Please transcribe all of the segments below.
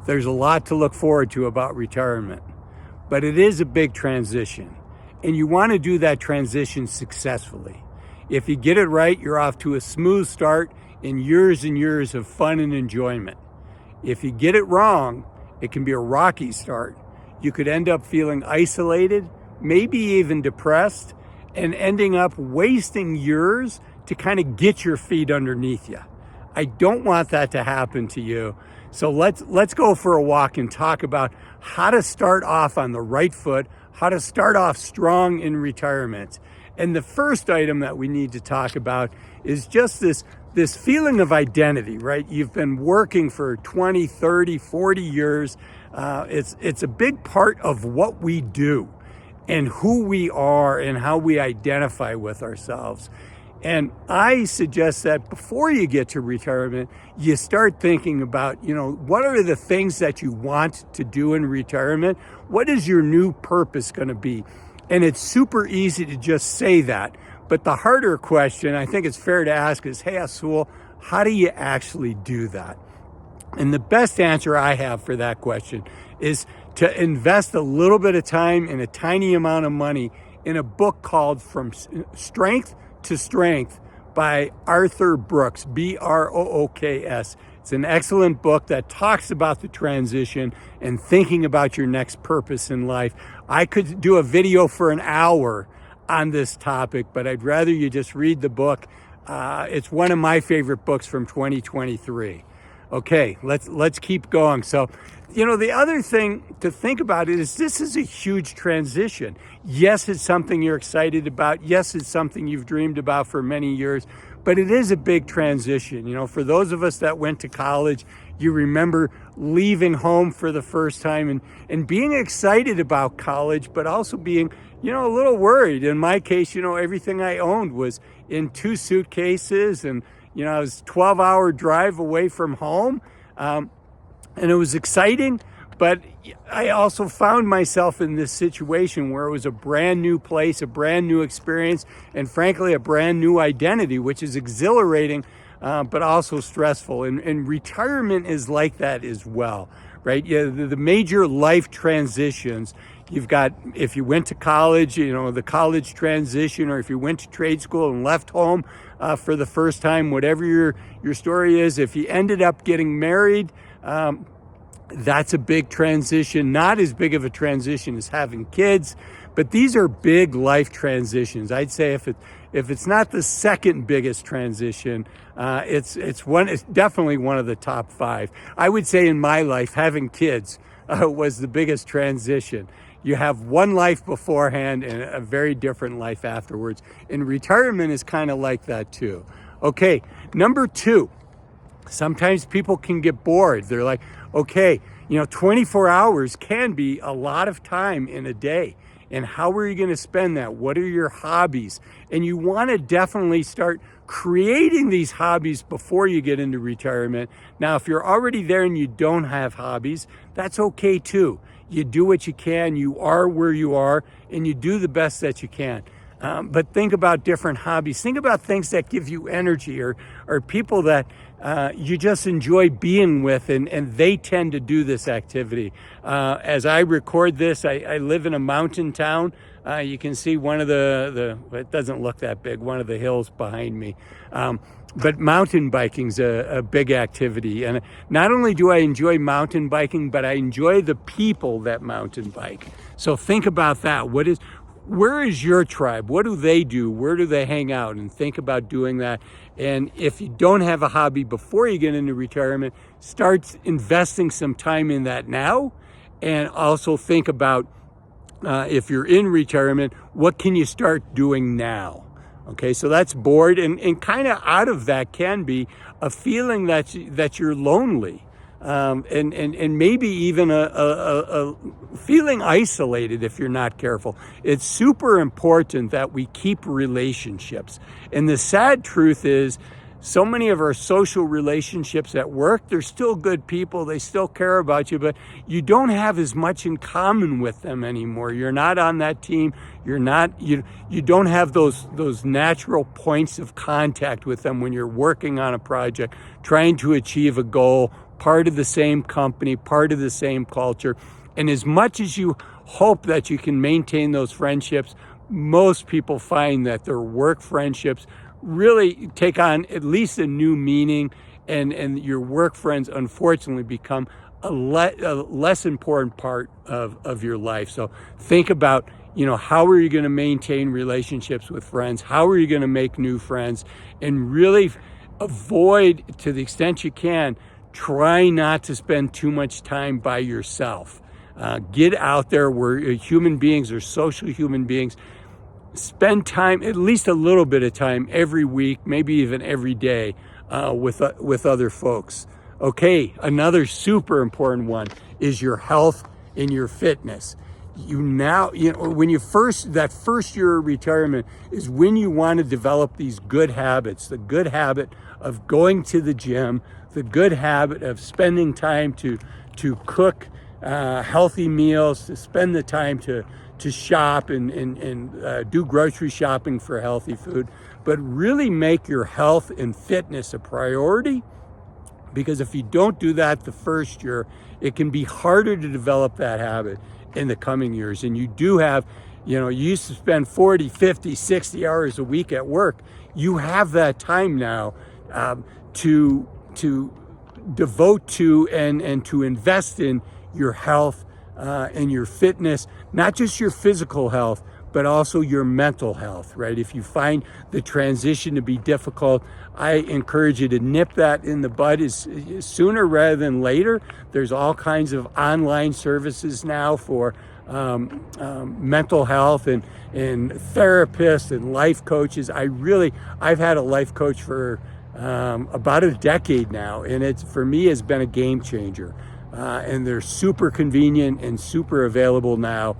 There's a lot to look forward to about retirement, but it is a big transition, and you want to do that transition successfully. If you get it right, you're off to a smooth start and years of fun and enjoyment. If you get it wrong, it can be a rocky start. You could end up feeling isolated, maybe even depressed, and ending up wasting years to kind of get your feet underneath you. I don't want that to happen to you. So let's go for a walk and talk about how to start off on the right foot, how to start off strong in retirement. And the first item that we need to talk about is just this feeling of identity, right? You've been working for 20, 30, 40 years. It's a big part of what we do and who we are and how we identify with ourselves. And I suggest that before you get to retirement, you start thinking about, what are the things that you want to do in retirement? What is your new purpose going to be? And it's super easy to just say that. But the harder question, I think it's fair to ask, is, hey, Azul, how do you actually do that? And the best answer I have for that question is to invest a little bit of time and a tiny amount of money in a book called From Strength to Strength by Arthur Brooks, Brooks. It's an excellent book that talks about the transition and thinking about your next purpose in life. I could do a video for an hour on this topic, but I'd rather you just read the book. It's one of my favorite books from 2023. Okay, let's keep going. So, the other thing to think about is this is a huge transition. Yes, it's something you're excited about. Yes, it's something you've dreamed about for many years, but it is a big transition. For those of us that went to college, you remember leaving home for the first time and being excited about college, but also being, a little worried. In my case, everything I owned was in 2 suitcases and, I was 12-hour drive away from home. And it was exciting, but I also found myself in this situation where it was a brand new place, a brand new experience, and frankly, a brand new identity, which is exhilarating, but also stressful. And retirement is like that as well, right? The major life transitions, you've got, if you went to college, the college transition, or if you went to trade school and left home for the first time, whatever your story is, if you ended up getting married, that's a big transition, not as big of a transition as having kids, but these are big life transitions. I'd say if it's not the second biggest transition, it's definitely one of the top 5. I would say in my life, having kids was the biggest transition. You have one life beforehand and a very different life afterwards. And retirement is kind of like that too. Okay, number 2. Sometimes people can get bored. They're like, okay, 24 hours can be a lot of time in a day. And how are you going to spend that? What are your hobbies? And you want to definitely start creating these hobbies before you get into retirement. Now, if you're already there and you don't have hobbies, that's okay too. You do what you can, you are where you are, and you do the best that you can. But think about different hobbies. Think about things that give you energy or people that you just enjoy being with, and they tend to do this activity. As I record this, I live in a mountain town. You can see one of it doesn't look that big, one of the hills behind me. But mountain biking's a big activity. And not only do I enjoy mountain biking, but I enjoy the people that mountain bike. So think about that. Where is your tribe? What do they do? Where do they hang out? And think about doing that. And if you don't have a hobby before you get into retirement, start investing some time in that now. And also think about, if you're in retirement, what can you start doing now? Okay, so that's bored, and kind of out of that can be a feeling that you're lonely, and maybe even a feeling isolated if you're not careful. It's super important that we keep relationships. And the sad truth is, so many of our social relationships at work, they're still good people, they still care about you, but you don't have as much in common with them anymore. You're not on that team. You don't have those natural points of contact with them when you're working on a project, trying to achieve a goal, part of the same company, part of the same culture. And as much as you hope that you can maintain those friendships, most people find that their work friendships really take on at least a new meaning, and your work friends unfortunately become a less important part of your life. So think about, how are you going to maintain relationships with friends? How are you going to make new friends? And really avoid, to the extent you can, try not to spend too much time by yourself. Get out there. We're human beings, are social human beings. Spend time, at least a little bit of time every week, maybe even every day, with other folks. Okay, another super important one is your health and your fitness. That first year of retirement is when you want to develop these good habits, the good habit of going to the gym, the good habit of spending time to cook healthy meals, to spend the time to shop and do grocery shopping for healthy food, but really make your health and fitness a priority. Because if you don't do that the first year, it can be harder to develop that habit in the coming years. And you do have, you used to spend 40, 50, 60 hours a week at work. You have that time now to devote to and to invest in your health and your fitness, not just your physical health, but also your mental health, right? If you find the transition to be difficult, I encourage you to nip that in the bud sooner rather than later. There's all kinds of online services now for mental health and therapists and life coaches. I've had a life coach for about a decade now, and it's, for me, has been a game changer. And they're super convenient and super available now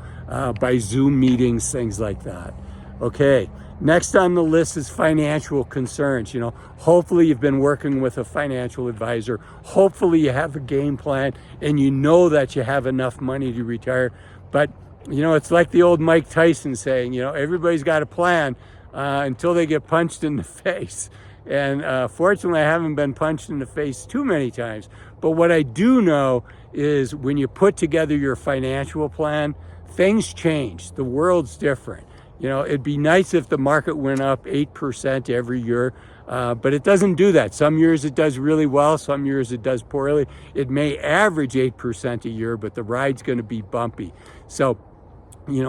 by Zoom meetings, things like that. Okay, next on the list is financial concerns. Hopefully you've been working with a financial advisor. Hopefully you have a game plan and you know that you have enough money to retire. But, it's like the old Mike Tyson saying, everybody's got a plan until they get punched in the face. And fortunately, I haven't been punched in the face too many times. But what I do know is when you put together your financial plan, things change. The world's different. It'd be nice if the market went up 8% every year, but it doesn't do that. Some years it does really well. Some years it does poorly. It may average 8% a year, but the ride's going to be bumpy. So,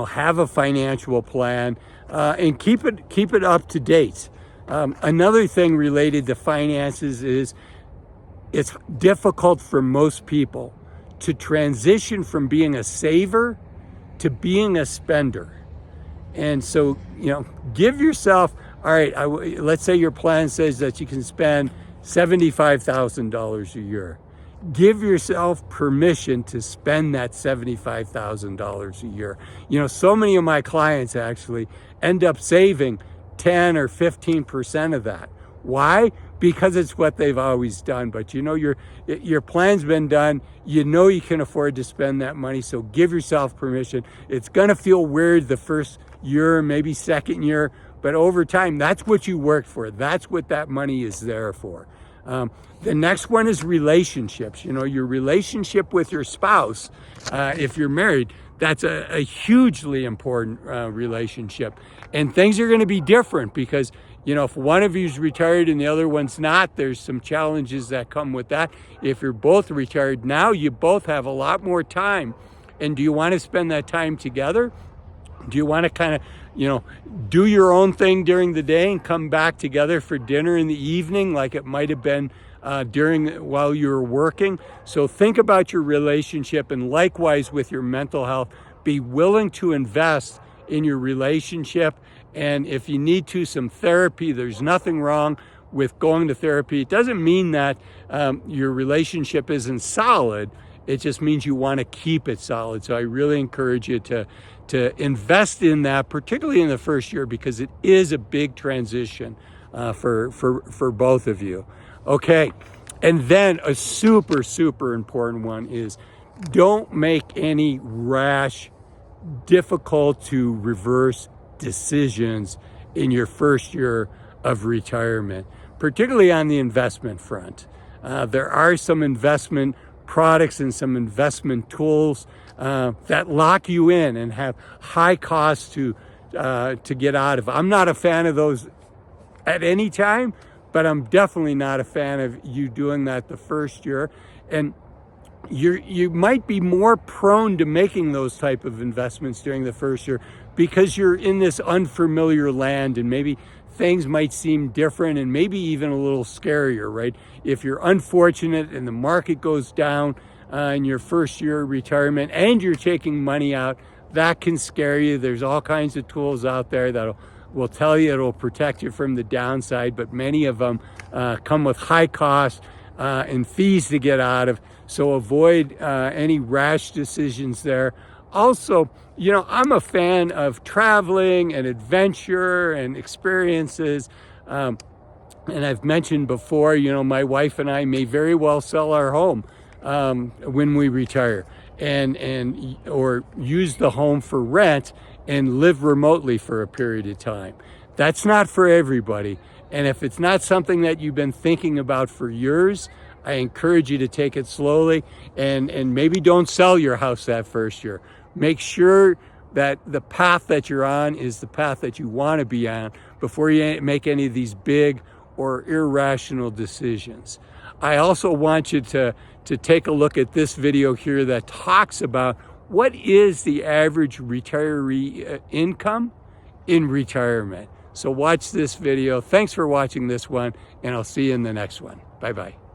have a financial plan and keep it up to date. Another thing related to finances is it's difficult for most people to transition from being a saver to being a spender. And so, give yourself, all right, let's say your plan says that you can spend $75,000 a year. Give yourself permission to spend that $75,000 a year. So many of my clients actually end up saving 10 or 15% of that. Why? Because it's what they've always done. But your plan's been done. You can afford to spend that money. So give yourself permission. It's going to feel weird the first year, maybe second year, but over time, that's what you worked for. That's what that money is there for. The next one is relationships. Your relationship with your spouse, if you're married, that's a hugely important relationship. And things are going to be different because, if one of you's retired and the other one's not, there's some challenges that come with that. If you're both retired now, you both have a lot more time. And do you want to spend that time together? Do you want to kind of, do your own thing during the day and come back together for dinner in the evening like it might have been while you were working? So think about your relationship, and likewise with your mental health. Be willing to invest in your relationship, and if you need some therapy, there's nothing wrong with going to therapy. It doesn't mean that your relationship isn't solid. It just means you want to keep it solid. So I really encourage you to invest in that, particularly in the first year, because it is a big transition for both of you. Okay, and then a super, super important one is don't make any rash, difficult to reverse decisions in your first year of retirement, particularly on the investment front. There are some investment products and some investment tools that lock you in and have high costs to get out of. I'm not a fan of those at any time, but I'm definitely not a fan of you doing that the first year. And you might be more prone to making those type of investments during the first year because you're in this unfamiliar land, and maybe things might seem different and maybe even a little scarier, right? If you're unfortunate and the market goes down in your first year of retirement and you're taking money out, that can scare you. There's all kinds of tools out there that will tell you it'll protect you from the downside, but many of them come with high costs and fees to get out of. So avoid any rash decisions there. Also, you know, I'm a fan of traveling and adventure and experiences. And I've mentioned before, you know, my wife and I may very well sell our home when we retire, and or use the home for rent and live remotely for a period of time. That's not for everybody. And if it's not something that you've been thinking about for years, I encourage you to take it slowly, and maybe don't sell your house that first year. Make sure that the path that you're on is the path that you want to be on before you make any of these big or irrational decisions. I also want you to take a look at this video here that talks about what is the average retiree income in retirement. So watch this video. Thanks for watching this one, and I'll see you in the next one. Bye-bye.